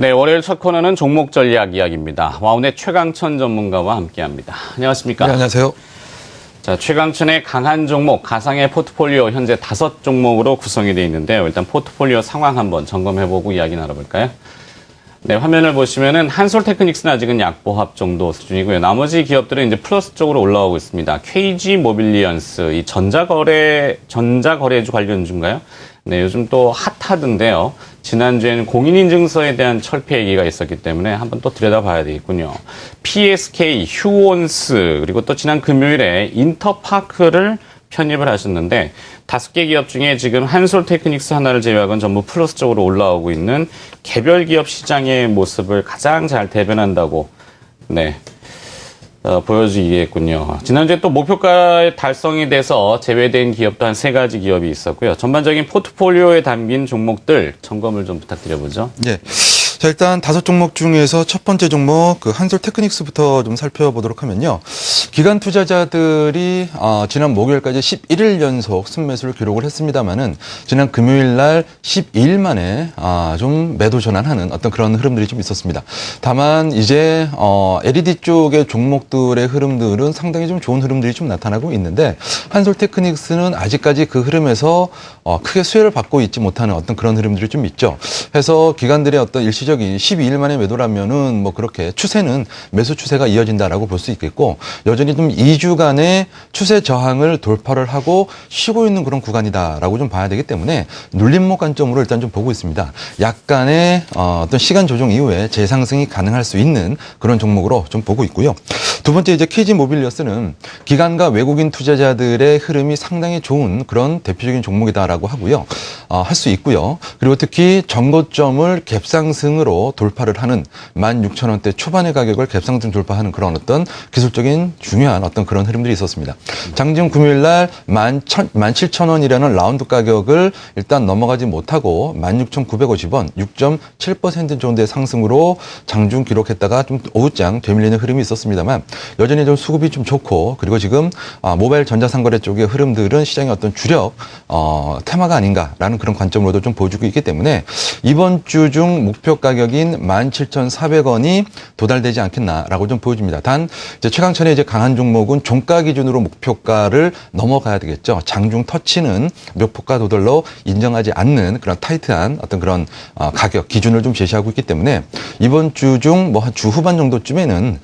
네, 월요일 첫 코너는 종목 전략 이야기입니다. 와운의 최강천 전문가와 함께합니다. 안녕하십니까? 네, 안녕하세요. 자, 최강천의 강한 종목, 가상의 포트폴리오 현재 5종목으로 구성이 되어 있는데요. 일단 포트폴리오 상황 한번 점검해보고 이야기 나눠볼까요? 네, 화면을 보시면은 한솔테크닉스는 아직은 약보합 정도 수준이고요. 나머지 기업들은 이제 플러스 쪽으로 올라오고 있습니다. KG 모빌리언스, 이 전자거래주 관련주인가요? 네, 요즘 또 핫하던데요. 지난주에는 공인인증서에 대한 철폐 얘기가 있었기 때문에 한번 또 들여다봐야 되겠군요. PSK, 휴원스, 그리고 또 지난 금요일에 인터파크를 편입을 하셨는데 5개 기업 중에 지금 한솔테크닉스 하나를 제외하고는 전부 플러스 쪽으로 올라오고 있는 개별 기업 시장의 모습을 가장 잘 대변한다고 보여지겠군요. 지난주에 또 목표가 달성이 돼서 제외된 기업도 한 3가지 기업이 있었고요. 전반적인 포트폴리오에 담긴 종목들 점검을 좀 부탁드려보죠. 네. 자, 일단 5종목 중에서 첫 번째 종목 한솔테크닉스부터 좀 살펴보도록 하면요. 기관 투자자들이 지난 목요일까지 11일 연속 순매수를 기록을 했습니다만은 지난 금요일 날 12일 만에 좀 매도 전환하는 어떤 그런 흐름들이 좀 있었습니다. 다만 이제 LED 쪽의 종목들의 흐름들은 상당히 좀 좋은 흐름들이 좀 나타나고 있는데 한솔테크닉스는 아직까지 그 흐름에서 크게 수혜를 받고 있지 못하는 어떤 그런 흐름들이 좀 있죠. 해서 기관들의 어떤 일시적인 12일 만에 매도라면은 뭐 그렇게 추세는 매수 추세가 이어진다라고 볼 수 있겠고 여전히 좀 2주간의 추세 저항을 돌파를 하고 쉬고 있는 그런 구간이다라고 좀 봐야 되기 때문에 눌림목 관점으로 일단 좀 보고 있습니다. 약간의 어떤 시간 조정 이후에 재상승이 가능할 수 있는 그런 종목으로 좀 보고 있고요. 두 번째 이제 KG 모빌리언스는 기관과 외국인 투자자들의 흐름이 상당히 좋은 그런 대표적인 종목이다라고 하고요. 할 수 있고요. 그리고 특히 전고점을 갭상승으로 돌파를 하는 16,000원대 초반의 가격을 갭상승 돌파하는 그런 어떤 기술적인 중요한 어떤 그런 흐름들이 있었습니다. 장중 금요일 날 17,000원이라는 라운드 가격을 일단 넘어가지 못하고 16,950원, 6.7% 정도의 상승으로 장중 기록했다가 좀 오후장 되밀리는 흐름이 있었습니다만 여전히 좀 수급이 좀 좋고 그리고 지금 모바일 전자상거래 쪽의 흐름들은 시장의 어떤 주력 테마가 아닌가라는 그런 관점으로도 좀 보여주고 있기 때문에 이번 주 중 목표 가격인 17,400원이 도달되지 않겠나라고 좀 보여집니다. 단 이제 최강천의 이제 강한 종목은 종가 기준으로 목표가를 넘어가야 되겠죠. 장중 터치는 목표가 도달로 인정하지 않는 그런 타이트한 어떤 그런 가격 기준을 좀 제시하고 있기 때문에 이번 주 중 뭐 한 주 후반 정도쯤에는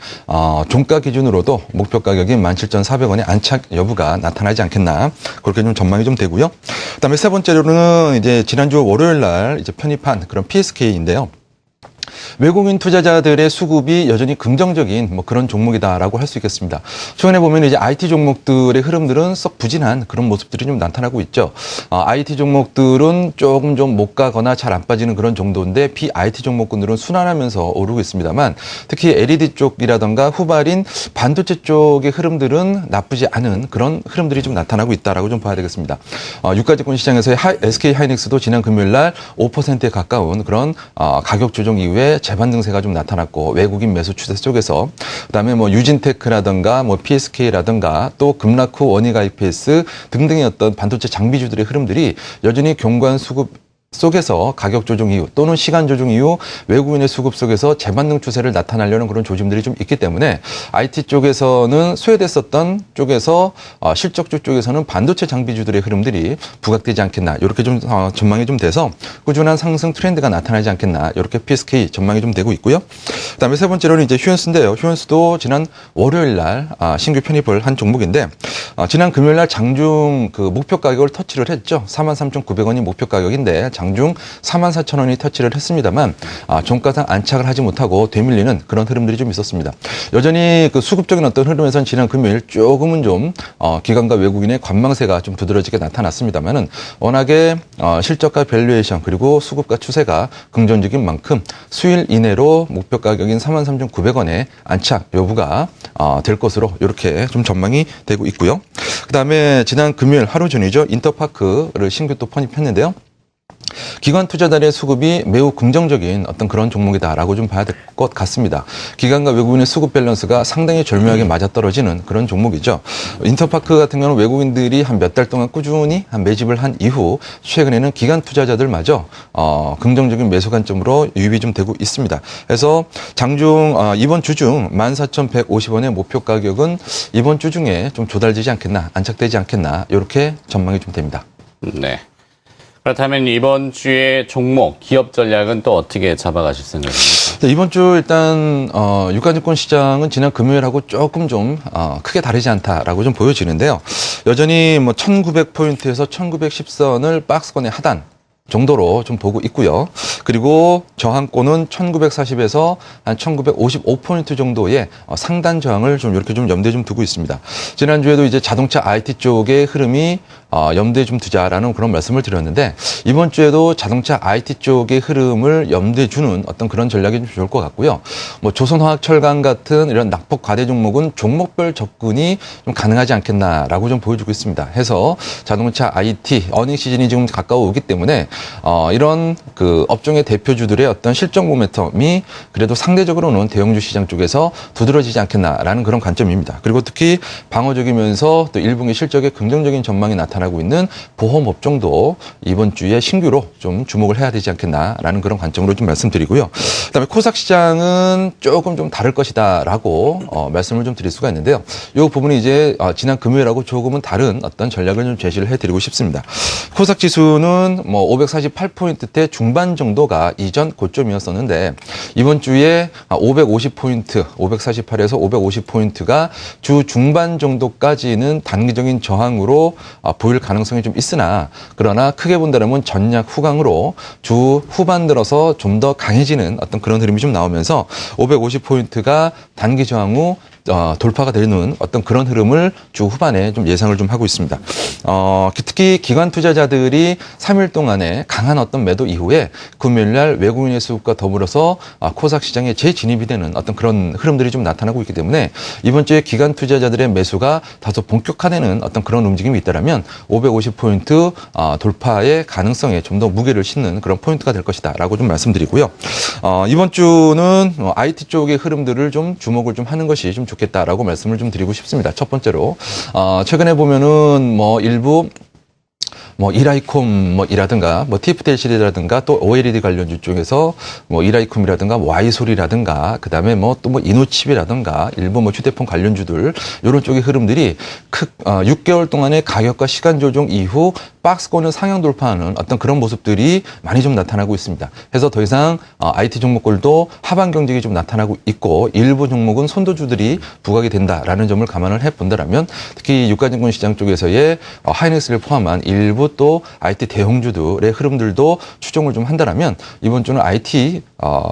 종가 기준으로도 목표 가격인 17,400원의 안착 여부가 나타나지 않겠나 그렇게 좀 전망이 좀 되고요. 그다음에 세 번째로는 이제 지난주 월요일 날 이제 편입한 그런 PSK인데요. 외국인 투자자들의 수급이 여전히 긍정적인 뭐 그런 종목이다라고 할 수 있겠습니다. 최근에 보면 이제 IT 종목들의 흐름들은 썩 부진한 그런 모습들이 좀 나타나고 있죠. IT 종목들은 조금 좀 못 가거나 잘 안 빠지는 그런 정도인데 비IT 종목군들은 순환하면서 오르고 있습니다만 특히 LED 쪽이라던가 후발인 반도체 쪽의 흐름들은 나쁘지 않은 그런 흐름들이 좀 나타나고 있다라고 좀 봐야 되겠습니다. 유가증권 시장에서의 SK 하이닉스도 지난 금요일 날 5%에 가까운 그런 가격 조정 이후에 재반 증세가 좀 나타났고 외국인 매수 추세 속에서 그다음에 뭐 유진테크라든가 뭐 PSK라든가 또 금라쿠 원익IPS 등등의 어떤 반도체 장비주들의 흐름들이 여전히 경관 수급 속에서 가격 조정 이후 또는 시간 조정 이후 외국인의 수급 속에서 재반등 추세를 나타나려는 그런 조짐들이 좀 있기 때문에 IT 쪽에서는 소외됐었던 쪽에서 실적주 쪽에서는 반도체 장비주들의 흐름들이 부각되지 않겠나 이렇게 좀 전망이 좀 돼서 꾸준한 상승 트렌드가 나타나지 않겠나 이렇게 PSK 전망이 좀 되고 있고요. 그다음에 세 번째로는 이제 휴원스인데요. 휴원스도 지난 월요일 날 신규 편입을 한 종목인데 지난 금요일 날 장중 그 목표 가격을 터치를 했죠. 43,900원이 목표 가격인데 장중 44,000원이 터치를 했습니다만 종가상 안착을 하지 못하고 되밀리는 그런 흐름들이 좀 있었습니다. 여전히 그 수급적인 어떤 흐름에서는 지난 금요일 조금은 좀 기관과 외국인의 관망세가 좀 두드러지게 나타났습니다만은 워낙에 실적과 밸류에이션 그리고 수급과 추세가 긍정적인 만큼 수일 이내로 목표 가격인 43,900원의 안착 여부가 될 것으로 이렇게 좀 전망이 되고 있고요. 그다음에 지난 금요일 하루 전이죠. 인터파크를 신규 또 편입했는데요. 기관 투자자들의 수급이 매우 긍정적인 어떤 그런 종목이다라고 좀 봐야 될 것 같습니다. 기관과 외국인의 수급 밸런스가 상당히 절묘하게 맞아떨어지는 그런 종목이죠. 인터파크 같은 경우는 외국인들이 한 몇 달 동안 꾸준히 매집을 한 이후 최근에는 기관 투자자들마저 긍정적인 매수 관점으로 유입이 좀 되고 있습니다. 그래서 장중 이번 주 중 14,150원의 목표 가격은 이번 주 중에 좀 조달되지 않겠나, 안착되지 않겠나 이렇게 전망이 좀 됩니다. 네. 그렇다면 이번 주에 종목, 기업 전략은 또 어떻게 잡아가실 생각입니까? 네, 이번 주 일단 유가증권 시장은 지난 금요일하고 조금 좀 크게 다르지 않다라고 좀 보여지는데요. 여전히 뭐 1900포인트에서 1910선을 박스권의 하단 정도로 좀 보고 있고요. 그리고 저항권은 1940에서 한 1955포인트 정도의 상단 저항을 좀 이렇게 좀 염두에 좀 두고 있습니다. 지난주에도 이제 자동차 IT 쪽의 흐름이 염두에 좀 두자라는 그런 말씀을 드렸는데 이번 주에도 자동차 IT 쪽의 흐름을 염두에 주는 어떤 그런 전략이 좀 좋을 것 같고요. 뭐 조선화학철강 같은 이런 낙폭 과대 종목은 종목별 접근이 좀 가능하지 않겠나라고 좀 보여주고 있습니다. 해서 자동차 IT 어닝 시즌이 지금 가까워 오기 때문에 이런 그 업종의 대표주들의 어떤 실적 모멘텀이 그래도 상대적으로는 대형주 시장 쪽에서 두드러지지 않겠나라는 그런 관점입니다. 그리고 특히 방어적이면서 또 1분기 실적에 긍정적인 전망이 나타나고 있는 보험 업종도 이번 주에 신규로 좀 주목을 해야 되지 않겠나라는 그런 관점으로 좀 말씀드리고요. 그다음에 코스닥 시장은 조금 좀 다를 것이다라고 말씀을 좀 드릴 수가 있는데요. 이 부분이 이제 지난 금요일하고 조금은 다른 어떤 전략을 좀 제시를 해드리고 싶습니다. 코스닥 지수는 뭐 548포인트대 중반 정도가 이전 고점이었었는데 이번 주에 550포인트, 548에서 550포인트가 주 중반 정도까지는 단기적인 저항으로 보일 가능성이 좀 있으나 그러나 크게 본다면 전략 후강으로 주 후반 들어서 좀 더 강해지는 어떤 그런 흐름이 좀 나오면서 550포인트가 단기 저항 후 돌파가 되는 어떤 그런 흐름을 주 후반에 좀 예상을 좀 하고 있습니다. 특히 기관 투자자들이 3일 동안에 강한 어떤 매도 이후에 금요일 날 외국인의 수급과 더불어서 코스닥 시장에 재진입이 되는 어떤 그런 흐름들이 좀 나타나고 있기 때문에 이번 주에 기관 투자자들의 매수가 다소 본격화되는 어떤 그런 움직임이 있다면 550포인트 돌파의 가능성에 좀 더 무게를 싣는 그런 포인트가 될 것이다라고 좀 말씀드리고요. 이번 주는 IT 쪽의 흐름들을 좀 주목을 좀 하는 것이 좀 좋겠다라고 말씀을 좀 드리고 싶습니다. 첫 번째로 최근에 보면은 뭐 일부 뭐 이라이콤이라든가 뭐 TFTLC라든가 또 OLED 관련주 쪽에서 뭐 이라이콤이라든가 와이솔이라든가 그다음에 뭐 또 뭐 이노칩이라든가 일부 뭐 휴대폰 관련주들 이런 쪽의 흐름들이 6개월 동안의 가격과 시간 조정 이후 박스권을 상향 돌파하는 어떤 그런 모습들이 많이 좀 나타나고 있습니다. 그래서 더 이상 IT 종목들도 하방 경직이 좀 나타나고 있고 일부 종목은 선도주들이 부각이 된다라는 점을 감안을 해본다라면 특히 유가증권 시장 쪽에서의 하이닉스를 포함한 일부 또 IT 대형주들의 흐름들도 추종을 좀 한다라면 이번 주는 IT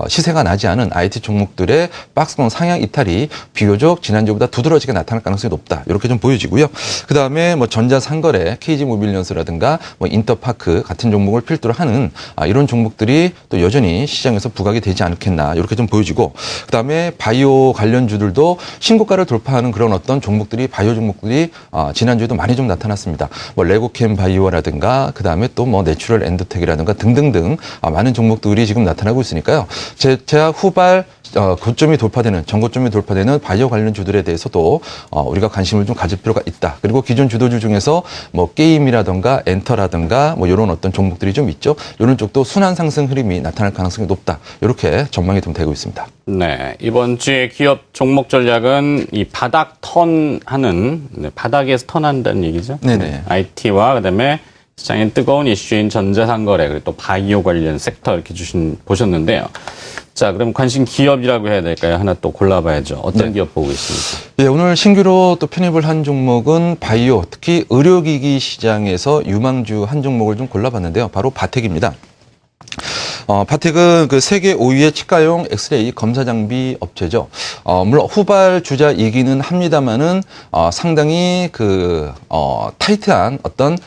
시세가 나지 않은 IT 종목들의 박스권 상향 이탈이 비교적 지난주보다 두드러지게 나타날 가능성이 높다. 이렇게 좀 보여지고요. 그다음에 뭐 전자상거래, KG모빌리언스라든가 뭐 인터파크 같은 종목을 필두로 하는 이런 종목들이 또 여전히 시장에서 부각이 되지 않겠나 이렇게 좀 보여지고 그다음에 바이오 관련주들도 신고가를 돌파하는 그런 어떤 종목들이 바이오 종목들이 지난주에도 많이 좀 나타났습니다. 뭐 레고캠 바이오라든가 그다음에 또 뭐 내추럴 엔드텍이라든가 등등등 많은 종목들이 지금 나타나고 있으니까요. 제약 후발 고점이 돌파되는 전고점이 돌파되는 바이오 관련주들에 대해서도 우리가 관심을 좀 가질 필요가 있다. 그리고 기존 주도주 중에서 뭐 게임이라든가 엔터라든가 뭐 이런 어떤 종목들이 좀 있죠. 이런 쪽도 순환 상승 흐름이 나타날 가능성이 높다. 이렇게 전망이 좀 되고 있습니다. 네, 이번 주에 기업 종목 전략은 이 바닥 턴하는 바닥에서 턴한다는 얘기죠. 네네. IT와 그다음에 시장의 뜨거운 이슈인 전자상거래 그리고 또 바이오 관련 섹터 이렇게 보셨는데요. 자, 그럼 관심 기업이라고 해야 될까요? 하나 또 골라봐야죠. 어떤 기업 보고 있습니까? 예, 오늘 신규로 또 편입을 한 종목은 바이오, 특히 의료기기 시장에서 유망주 한 종목을 좀 골라봤는데요. 바로 바텍입니다. 바텍은 그 세계 5위의 치과용 엑스레이 검사 장비 업체죠. 물론 후발 주자이기는 합니다만은 상당히 그 타이트한 어떤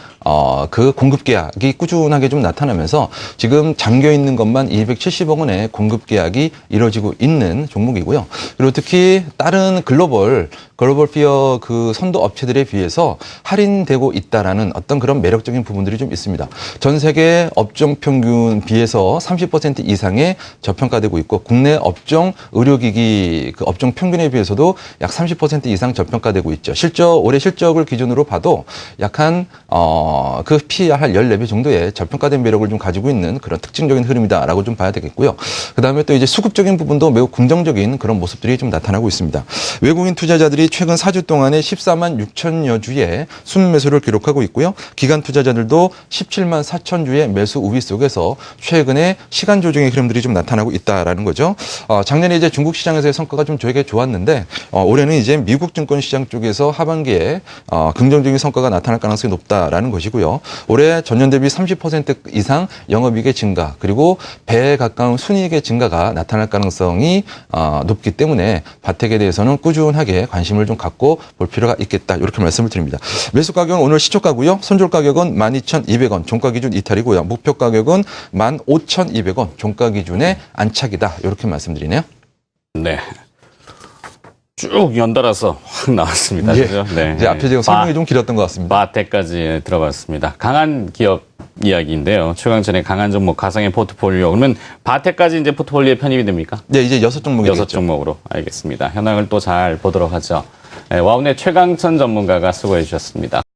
그 공급 계약이 꾸준하게 좀 나타나면서 지금 잠겨 있는 것만 270억 원의 공급 계약이 이루어지고 있는 종목이고요. 그리고 특히 다른 글로벌 글로벌피어 그 선도 업체들에 비해서 할인되고 있다라는 어떤 그런 매력적인 부분들이 좀 있습니다. 전 세계 업종 평균 비해서 30% 이상의 저평가되고 있고 국내 업종 의료기기 그 업종 평균에 비해서도 약 30% 이상 저평가되고 있죠. 올해 실적을 기준으로 봐도 약한 그 PER 한 14배 정도의 저평가된 매력을 좀 가지고 있는 그런 특징적인 흐름이다라고 좀 봐야 되겠고요. 그다음에 또 이제 수급적인 부분도 매우 긍정적인 그런 모습들이 좀 나타나고 있습니다. 외국인 투자자들이 최근 4주 동안에 14만 6천여 주의 순매수를 기록하고 있고요. 기관 투자자들도 17만 4천 주의 매수 우위 속에서 최근에 시간 조정의 흐름들이 좀 나타나고 있다라는 거죠. 작년에 이제 중국 시장에서의 성과가 좀 되게 좋았는데 올해는 이제 미국 증권 시장 쪽에서 하반기에 긍정적인 성과가 나타날 가능성이 높다라는 것이고요. 올해 전년 대비 30% 이상 영업이익의 증가 그리고 배에 가까운 순이익의 증가가 나타날 가능성이 높기 때문에 바텍에 대해서는 꾸준하게 관심을 좀 갖고 볼 필요가 있겠다. 이렇게 말씀을 드립니다. 매수 가격은 오늘 시초가고요. 손절 가격은 12,200원, 종가 기준 이탈이고요. 목표 가격은 15,200원, 종가 기준의 안착이다. 이렇게 말씀드리네요. 네. 쭉 연달아서 확 나왔습니다. 예. 그죠? 네. 이제 앞에 제가 설명이 좀 길었던 것 같습니다. 바텍까지 들어봤습니다. 강한 기업 이야기인데요. 최강전의 강한 종목 가상의 포트폴리오. 그러면 바텍까지 이제 포트폴리오에 편입이 됩니까? 네, 이제 6종목이 되겠죠. 6종목으로. 알겠습니다. 현황을 또 잘 보도록 하죠. 네, 와운의 최강천 전문가가 수고해 주셨습니다.